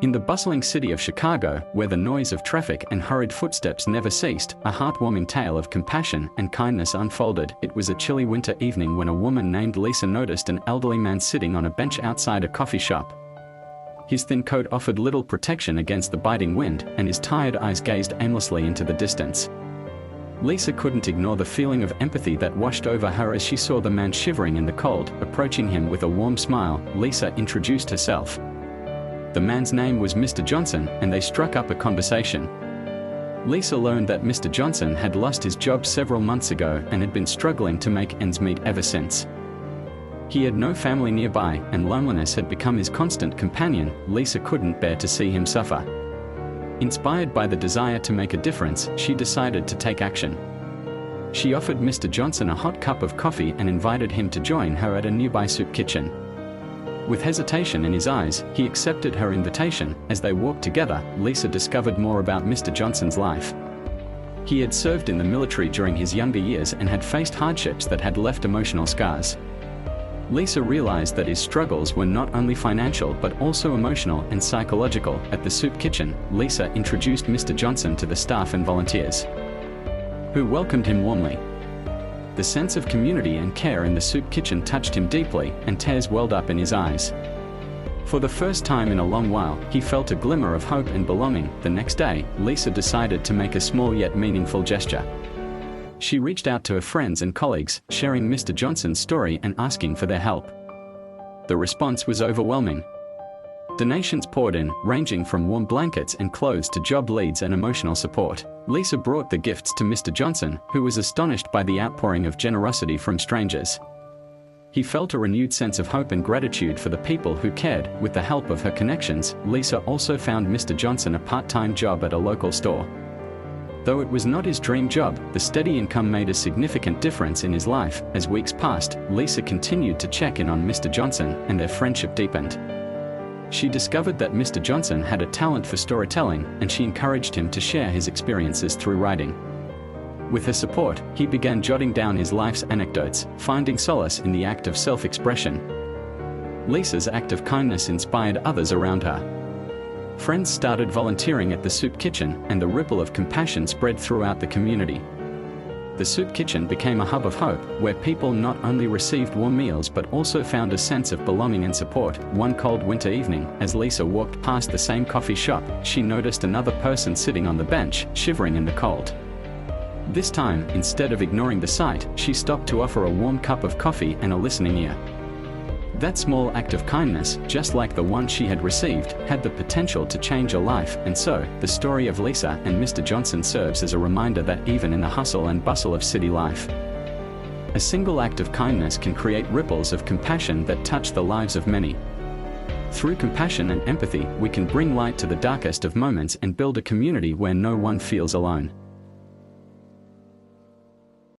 In the bustling city of Chicago, where the noise of traffic and hurried footsteps never ceased, a heartwarming tale of compassion and kindness unfolded. It was a chilly winter evening when a woman named Lisa noticed an elderly man sitting on a bench outside a coffee shop. His thin coat offered little protection against the biting wind, and his tired eyes gazed aimlessly into the distance. Lisa couldn't ignore the feeling of empathy that washed over her as she saw the man shivering in the cold. Approaching him with a warm smile, Lisa introduced herself. The man's name was Mr. Johnson, and they struck up a conversation. Lisa learned that Mr. Johnson had lost his job several months ago and had been struggling to make ends meet ever since. He had no family nearby, and loneliness had become his constant companion. Lisa couldn't bear to see him suffer. Inspired by the desire to make a difference, she decided to take action. She offered Mr. Johnson a hot cup of coffee and invited him to join her at a nearby soup kitchen. With hesitation in his eyes, he accepted her invitation. As they walked together, Lisa discovered more about Mr. Johnson's life. He had served in the military during his younger years and had faced hardships that had left emotional scars. Lisa realized that his struggles were not only financial but also emotional and psychological. At the soup kitchen, Lisa introduced Mr. Johnson to the staff and volunteers, who welcomed him warmly. The sense of community and care in the soup kitchen touched him deeply, and tears welled up in his eyes. For the first time in a long while, he felt a glimmer of hope and belonging. The next day, Lisa decided to make a small yet meaningful gesture. She reached out to her friends and colleagues, sharing Mr. Johnson's story and asking for their help. The response was overwhelming. Donations poured in, ranging from warm blankets and clothes to job leads and emotional support. Lisa brought the gifts to Mr. Johnson, who was astonished by the outpouring of generosity from strangers. He felt a renewed sense of hope and gratitude for the people who cared. With the help of her connections, Lisa also found Mr. Johnson a part-time job at a local store. Though it was not his dream job, the steady income made a significant difference in his life. As weeks passed, Lisa continued to check in on Mr. Johnson, and their friendship deepened. She discovered that Mr. Johnson had a talent for storytelling, and she encouraged him to share his experiences through writing. With her support, he began jotting down his life's anecdotes, finding solace in the act of self-expression. Lisa's act of kindness inspired others around her. Friends started volunteering at the soup kitchen, and the ripple of compassion spread throughout the community. The soup kitchen became a hub of hope, where people not only received warm meals but also found a sense of belonging and support. One cold winter evening, as Lisa walked past the same coffee shop, she noticed another person sitting on the bench, shivering in the cold. This time, instead of ignoring the sight, she stopped to offer a warm cup of coffee and a listening ear. That small act of kindness, just like the one she had received, had the potential to change a life, and so, the story of Lisa and Mr. Johnson serves as a reminder that even in the hustle and bustle of city life, a single act of kindness can create ripples of compassion that touch the lives of many. Through compassion and empathy, we can bring light to the darkest of moments and build a community where no one feels alone.